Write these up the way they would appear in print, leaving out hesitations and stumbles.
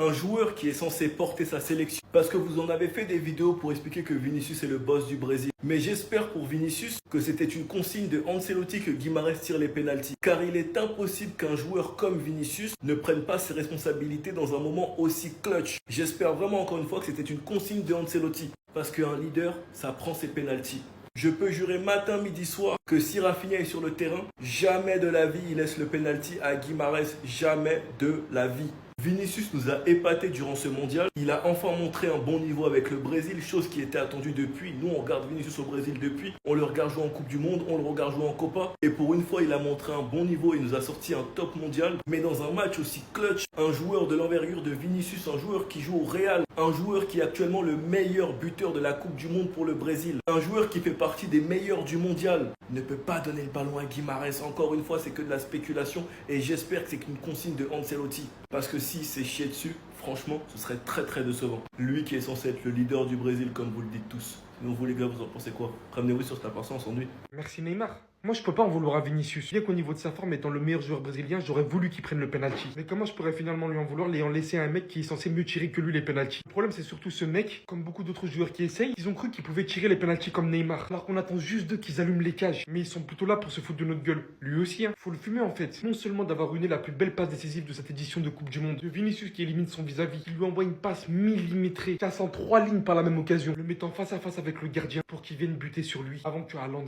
Un joueur qui est censé porter sa sélection. Parce que vous en avez fait des vidéos pour expliquer que Vinicius est le boss du Brésil. Mais j'espère pour Vinicius que c'était une consigne de Ancelotti que Guimarães tire les pénaltys. Car il est impossible qu'un joueur comme Vinicius ne prenne pas ses responsabilités dans un moment aussi clutch. J'espère vraiment encore une fois que c'était une consigne de Ancelotti. Parce qu'un leader, ça prend ses pénaltys. Je peux jurer matin, midi, soir que si Rafinha est sur le terrain, jamais de la vie il laisse le penalty à Guimarães, jamais de la vie. Vinicius nous a épatés durant ce mondial. Il a enfin montré un bon niveau avec le Brésil, chose qui était attendue depuis. Nous, on regarde Vinicius au Brésil depuis. On le regarde jouer en Coupe du Monde, on le regarde jouer en Copa. Et pour une fois, il a montré un bon niveau. Il nous a sorti un top mondial. Mais dans un match aussi clutch, un joueur de l'envergure de Vinicius, un joueur qui joue au Real, un joueur qui est actuellement le meilleur buteur de la Coupe du Monde pour le Brésil, un joueur qui fait partie des meilleurs du mondial, ne peut pas donner le ballon à Guimarães. Encore une fois, c'est que de la spéculation. Et j'espère que c'est qu'une consigne de Ancelotti. Parce que si c'est chié dessus, franchement, ce serait très très décevant. Lui qui est censé être le leader du Brésil, comme vous le dites tous. Sinon, vous les gars, vous en pensez quoi? Ramenez-vous sur cette personne, on s'ennuie. Merci Neymar. Moi, je peux pas en vouloir à Vinicius. Bien qu'au niveau de sa forme, étant le meilleur joueur brésilien, j'aurais voulu qu'il prenne le penalty. Mais comment je pourrais finalement lui en vouloir, l'ayant laissé à un mec qui est censé mieux tirer que lui les penalties? Le problème, c'est surtout ce mec, comme beaucoup d'autres joueurs qui essayent, ils ont cru qu'ils pouvaient tirer les penalties comme Neymar. Alors qu'on attend juste d'eux qu'ils allument les cages. Mais ils sont plutôt là pour se foutre de notre gueule. Lui aussi, hein. Faut le fumer en fait. Non seulement d'avoir ruiné la plus belle passe décisive de cette édition de Coupe du Monde, de Vinicius qui élimine son vis-à-vis, qui lui envoie une passe millimétrée, cassant 3 lignes par la même occasion, le mettant face à face avec le gardien pour qu'il vienne buter sur lui, avant que Haaland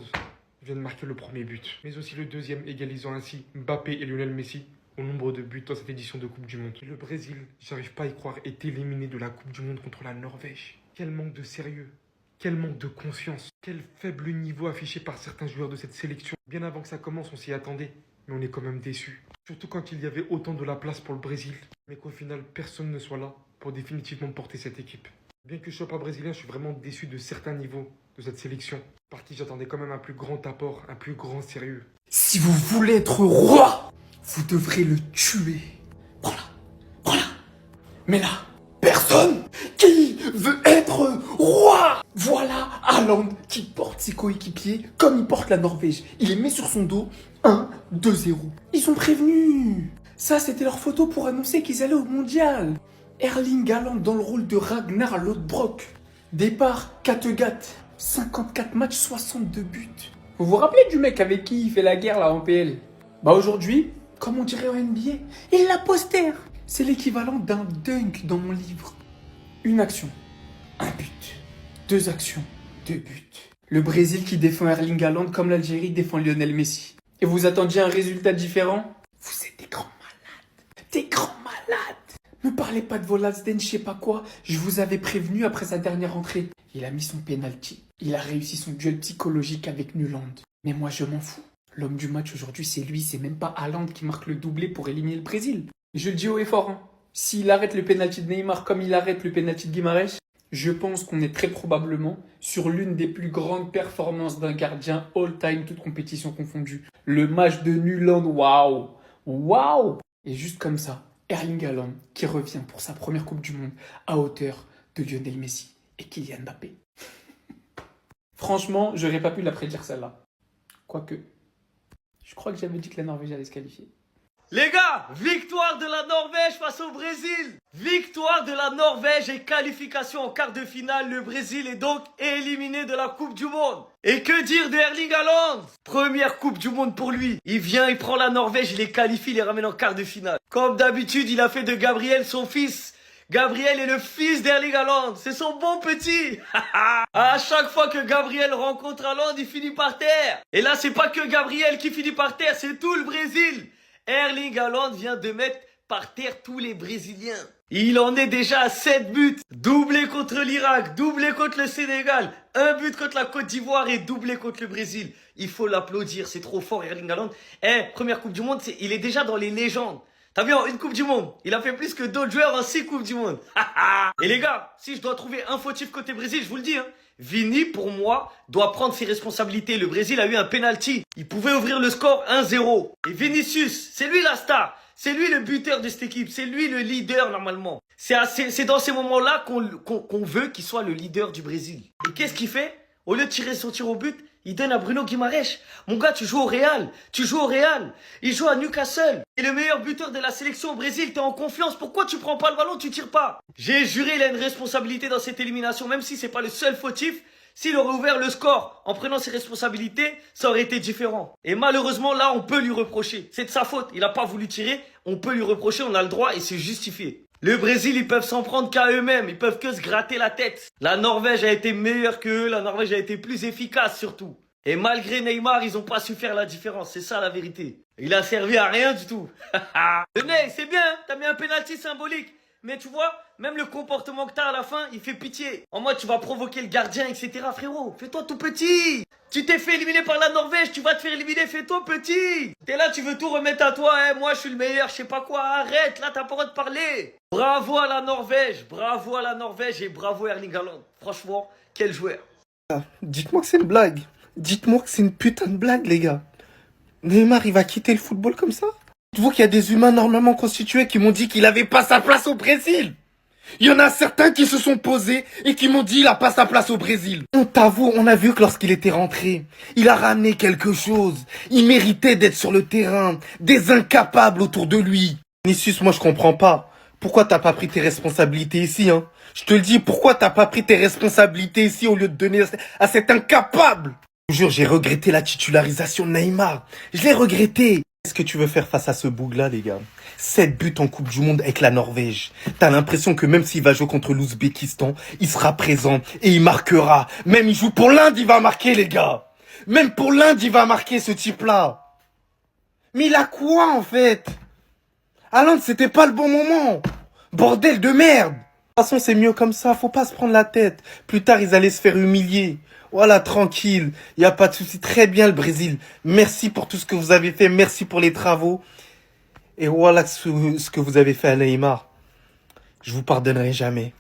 viennent marquer le premier but, mais aussi le deuxième, égalisant ainsi Mbappé et Lionel Messi au nombre de buts dans cette édition de Coupe du Monde. Et le Brésil, j'arrive pas à y croire, est éliminé de la Coupe du Monde contre la Norvège. Quel manque de sérieux, quel manque de conscience, quel faible niveau affiché par certains joueurs de cette sélection. Bien avant que ça commence, on s'y attendait, mais on est quand même déçus. Surtout quand il y avait autant de la place pour le Brésil, mais qu'au final, personne ne soit là pour définitivement porter cette équipe. Bien que je sois pas brésilien, je suis vraiment déçu de certains niveaux de cette sélection. Par qui j'attendais quand même un plus grand apport, un plus grand sérieux. Si vous voulez être roi, vous devrez le tuer. Voilà, voilà. Mais là, personne qui veut être roi. Voilà Haaland qui porte ses coéquipiers comme il porte la Norvège. Il les met sur son dos, 1-2-0. Ils sont prévenus. Ça, c'était leur photo pour annoncer qu'ils allaient au mondial. Erling Haaland dans le rôle de Ragnar Lodbrok. Départ, Kattegat. 54 matchs, 62 buts. Vous vous rappelez du mec avec qui il fait la guerre là en PL? Bah aujourd'hui, comme on dirait en NBA, il l'a poster. C'est l'équivalent d'un dunk dans mon livre. Une action, un but. Deux actions, deux buts. Le Brésil qui défend Erling Haaland comme l'Algérie défend Lionel Messi. Et vous attendiez un résultat différent? Vous êtes des grands malades. Des grands malades. Ne parlez pas de Volasden, je sais pas quoi. Je vous avais prévenu après sa dernière entrée. Il a mis son penalty. Il a réussi son duel psychologique avec Nuland. Mais moi, je m'en fous. L'homme du match aujourd'hui, c'est lui. C'est même pas Haaland qui marque le doublé pour éliminer le Brésil. Et je le dis haut et fort. Hein. S'il arrête le penalty de Neymar comme il arrête le penalty de Guimarães, je pense qu'on est très probablement sur l'une des plus grandes performances d'un gardien all-time, toute compétition confondue. Le match de Nuland, waouh. Waouh. Et juste comme ça, Erling Haaland qui revient pour sa première Coupe du Monde à hauteur de Lionel Messi et Kylian Mbappé. Franchement, j'aurais pas pu la prédire celle-là. Quoique, je crois que j'avais dit que la Norvège allait se qualifier. Les gars, victoire de la Norvège face au Brésil. Victoire de la Norvège et qualification en quart de finale. Le Brésil est donc éliminé de la Coupe du Monde. Et que dire de Erling Haaland? Première Coupe du Monde pour lui. Il vient, il prend la Norvège, il les qualifie, il les ramène en quart de finale. Comme d'habitude, il a fait de Gabriel son fils. Gabriel est le fils d'Erling Haaland, c'est son bon petit. À chaque fois que Gabriel rencontre Haaland, il finit par terre. Et là, c'est pas que Gabriel qui finit par terre, c'est tout le Brésil. Erling Haaland vient de mettre par terre tous les Brésiliens. Il en est déjà à 7 buts. Doublé contre l'Irak, doublé contre le Sénégal, un but contre la Côte d'Ivoire et doublé contre le Brésil. Il faut l'applaudir, c'est trop fort Erling Haaland. Première Coupe du Monde, il est déjà dans les légendes. T'as vu, en une Coupe du Monde, il a fait plus que d'autres joueurs en 6 Coupes du Monde. Et les gars, si je dois trouver un fautif côté Brésil, je vous le dis, hein, Vini, pour moi, doit prendre ses responsabilités. Le Brésil a eu un penalty. Il pouvait ouvrir le score 1-0. Et Vinicius, c'est lui la star. C'est lui le buteur de cette équipe. C'est lui le leader, normalement. C'est dans ces moments-là qu'on veut qu'il soit le leader du Brésil. Et qu'est-ce qu'il fait? Au lieu de tirer son tir au but, Il donne à Bruno Guimaraes. Mon gars, tu joues au Real. Tu joues au Real. Il joue à Newcastle. Et le meilleur buteur de la sélection au Brésil, t'es en confiance. Pourquoi tu prends pas le ballon, tu tires pas? J'ai juré, il a une responsabilité dans cette élimination, même si c'est pas le seul fautif. S'il aurait ouvert le score en prenant ses responsabilités, ça aurait été différent. Et malheureusement, là, on peut lui reprocher. C'est de sa faute. Il a pas voulu tirer. On peut lui reprocher, on a le droit et c'est justifié. Le Brésil, ils peuvent s'en prendre qu'à eux-mêmes. Ils peuvent que se gratter la tête. La Norvège a été meilleure que eux. La Norvège a été plus efficace surtout. Et malgré Neymar, ils ont pas su faire la différence. C'est ça la vérité. Il a servi à rien du tout. Le Ney, c'est bien. T'as mis un penalty symbolique. Mais tu vois, même le comportement que t'as à la fin, il fait pitié. En mode, tu vas provoquer le gardien, etc. Frérot, fais-toi tout petit. Tu t'es fait éliminer par la Norvège, tu vas te faire éliminer, fais-toi petit. T'es là, tu veux tout remettre à toi, hein. Moi je suis le meilleur, je sais pas quoi. Arrête, là t'as pas le droit de parler. Bravo à la Norvège et bravo Erling Haaland. Franchement, quel joueur. Dites-moi que c'est une blague. Dites-moi que c'est une putain de blague, les gars. Neymar, il va quitter le football comme ça? Dites-vous qu'il y a des humains normalement constitués qui m'ont dit qu'il avait pas sa place au Brésil. Il y en a certains qui se sont posés et qui m'ont dit il a pas sa place au Brésil. On t'avoue, on a vu que lorsqu'il était rentré, il a ramené quelque chose. Il méritait d'être sur le terrain. Des incapables autour de lui. Vinicius, moi je comprends pas. Pourquoi t'as pas pris tes responsabilités ici, hein? Je te le dis, pourquoi t'as pas pris tes responsabilités ici au lieu de donner à cet incapable? Je vous jure, j'ai regretté la titularisation de Neymar. Je l'ai regretté. Qu'est-ce que tu veux faire face à ce boug-là, les gars? 7 buts en Coupe du Monde avec la Norvège. T'as l'impression que même s'il va jouer contre l'Ouzbékistan, il sera présent et il marquera. Même il joue pour l'Inde, il va marquer, les gars. Même pour l'Inde, il va marquer, ce type-là. Mais il a quoi, en fait? À l'Inde, c'était pas le bon moment. Bordel de merde. De toute façon, c'est mieux comme ça. Faut pas se prendre la tête. Plus tard, ils allaient se faire humilier. Voilà, tranquille. Y a pas de souci. Très bien, le Brésil. Merci pour tout ce que vous avez fait. Merci pour les travaux. Et voilà ce que vous avez fait à Neymar. Je vous pardonnerai jamais.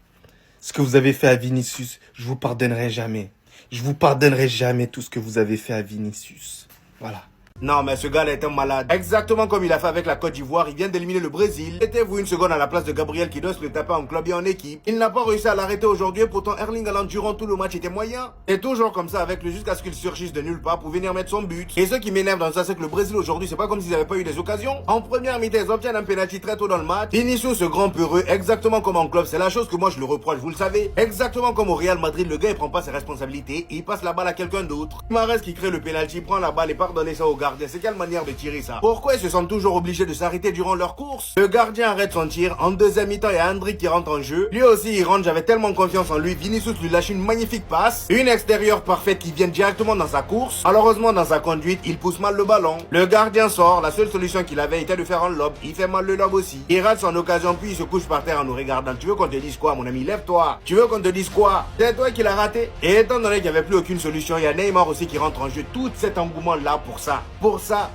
Ce que vous avez fait à Vinicius, je vous pardonnerai jamais. Je vous pardonnerai jamais tout ce que vous avez fait à Vinicius. Voilà. Non, mais ce gars-là est un malade. Exactement comme il a fait avec la Côte d'Ivoire, il vient d'éliminer le Brésil. Mettez-vous une seconde à la place de Gabriel qui doit se le taper en club et en équipe. Il n'a pas réussi à l'arrêter aujourd'hui et pourtant Erling Haaland durant tout le match était moyen. Et toujours comme ça avec lui jusqu'à ce qu'il surgisse de nulle part pour venir mettre son but. Et ce qui m'énerve dans ça, c'est que le Brésil aujourd'hui, c'est pas comme s'ils n'avaient pas eu des occasions. En première mi-temps, ils obtiennent un penalty très tôt dans le match. Vinicius, ce grand peureux, exactement comme en club, c'est la chose que moi je le reproche, vous le savez. Exactement comme au Real Madrid, le gars il prend pas ses responsabilités, il passe la balle à quelqu'un d'autre. Guimaraes qui crée le penalty, prend la balle et part donner ça au gardien. C'est quelle manière de tirer ça? Pourquoi ils se sentent toujours obligés de s'arrêter durant leur course? Le gardien arrête son tir. En deuxième mi-temps, il y a Hendrik qui rentre en jeu. Lui aussi, il rentre. J'avais tellement confiance en lui. Vinicius lui lâche une magnifique passe. Une extérieure parfaite qui vient directement dans sa course. Malheureusement, dans sa conduite, il pousse mal le ballon. Le gardien sort. La seule solution qu'il avait était de faire un lob. Il fait mal le lob aussi. Il rate son occasion, puis il se couche par terre en nous regardant. Tu veux qu'on te dise quoi, mon ami? Lève-toi. Tu veux qu'on te dise quoi? C'est toi qui l'as raté. Et étant donné qu'il n'y avait plus aucune solution, il y a Neymar aussi qui rentre en jeu. Tout cet engouement-là pour ça.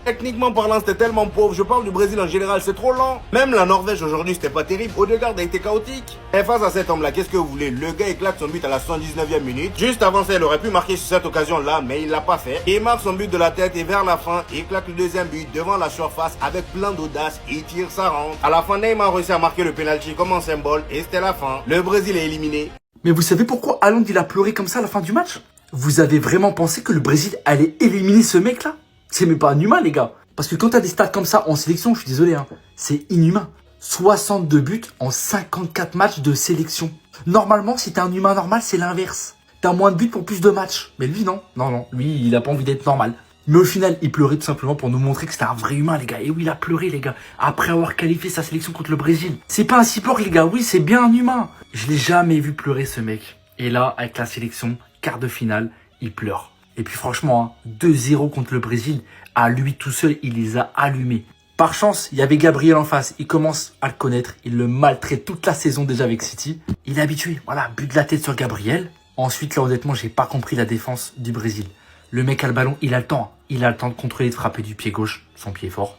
Techniquement parlant, c'était tellement pauvre. Je parle du Brésil en général, c'est trop lent. Même la Norvège aujourd'hui, c'était pas terrible. Odegaard a été chaotique. Et face à cet homme-là, qu'est-ce que vous voulez? Le gars éclate son but à la 79e minute. Juste avant ça, il aurait pu marquer sur cette occasion-là, mais il l'a pas fait. Il marque son but de la tête et vers la fin, il claque le deuxième but devant la surface avec plein d'audace. Il tire, ça rentre. À la fin, Neymar réussit à marquer le penalty comme un symbole et c'était la fin. Le Brésil est éliminé. Mais vous savez pourquoi Haaland il a pleuré comme ça à la fin du match? Vous avez vraiment pensé que le Brésil allait éliminer ce mec-là? C'est même pas inhumain, les gars. Parce que quand t'as des stats comme ça en sélection, je suis désolé, hein, c'est inhumain. 62 buts en 54 matchs de sélection. Normalement, si t'es un humain normal, c'est l'inverse. T'as moins de buts pour plus de matchs. Mais lui, non. Non, lui, il a pas envie d'être normal. Mais au final, il pleurait tout simplement pour nous montrer que c'était un vrai humain, les gars. Et oui, il a pleuré, les gars, après avoir qualifié sa sélection contre le Brésil. C'est pas un cyborg, les gars. Oui, c'est bien un humain. Je l'ai jamais vu pleurer, ce mec. Et là, avec la sélection, quart de finale, il pleure. Et puis franchement, hein, 2-0 contre le Brésil, à lui tout seul, il les a allumés. Par chance, il y avait Gabriel en face. Il commence à le connaître. Il le maltraite toute la saison déjà avec City. Il est habitué. Voilà, but de la tête sur Gabriel. Ensuite, là, honnêtement, j'ai pas compris la défense du Brésil. Le mec a le ballon, il a le temps. Il a le temps de contrôler, de frapper du pied gauche. Son pied est fort.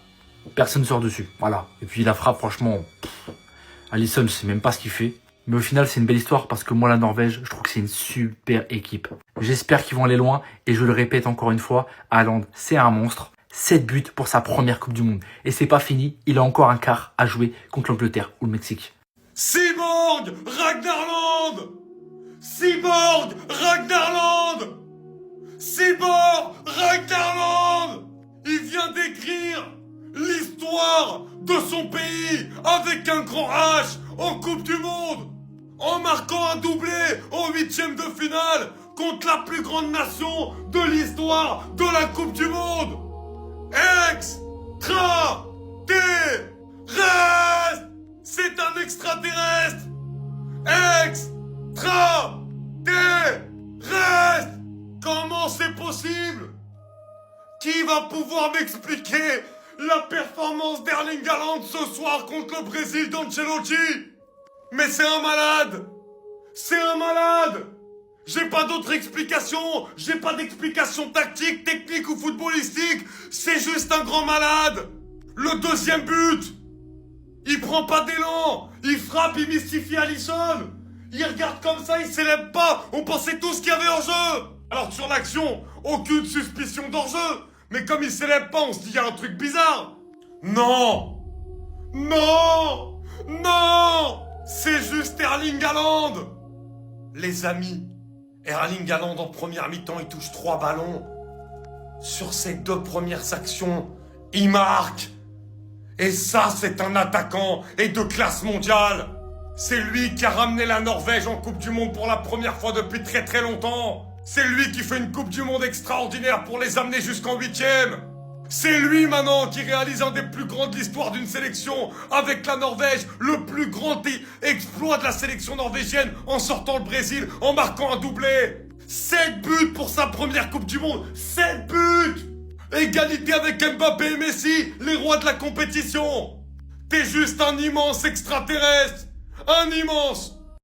Personne ne sort dessus. Voilà. Et puis la frappe, franchement, Alisson, je sais même pas ce qu'il fait. Mais au final, c'est une belle histoire parce que moi, la Norvège, je trouve que c'est une super équipe. J'espère qu'ils vont aller loin. Et je le répète encore une fois, Haaland, c'est un monstre. 7 buts pour sa première Coupe du Monde. Et c'est pas fini, il a encore un quart à jouer contre l'Angleterre ou le Mexique. Cyborg Ragnarland! Cyborg Ragnarland! Cibor Rijkaarland. Il vient d'écrire l'histoire de son pays avec un grand H en Coupe du Monde, en marquant un doublé en 8e de finale contre la plus grande nation de l'histoire de la Coupe du Monde. Extraterrestre. C'est un extraterrestre. Extraterrestre. Comment c'est possible? Qui va pouvoir m'expliquer la performance d'Erling Haaland ce soir contre le Brésil d'Ancelotti? Mais c'est un malade. C'est un malade. J'ai pas d'autre explication. J'ai pas d'explication tactique, technique ou footballistique. C'est juste un grand malade. Le deuxième but, il prend pas d'élan. Il frappe, il mystifie Alisson. Il regarde comme ça, il s'élève pas. On pensait tous qu'il y avait hors-jeu. Alors sur l'action, aucune suspicion d'hors-jeu. Mais comme il s'élève pas, on se dit il y a un truc bizarre. Non. Non. Non. C'est juste Erling Haaland. Les amis, Erling Haaland en première mi-temps, il touche 3 ballons. Sur ses 2 premières actions, il marque. Et ça, c'est un attaquant et de classe mondiale. C'est lui qui a ramené la Norvège en Coupe du Monde pour la première fois depuis très très longtemps. C'est lui qui fait une Coupe du Monde extraordinaire pour les amener jusqu'en 8e. C'est lui maintenant qui réalise un des plus grands de l'histoire d'une sélection avec la Norvège, le plus grand exploit de la sélection norvégienne en sortant le Brésil, en marquant un doublé. 7 buts pour sa première Coupe du Monde. 7 buts. Égalité avec Mbappé et Messi, les rois de la compétition. T'es juste un immense extraterrestre. Un immense.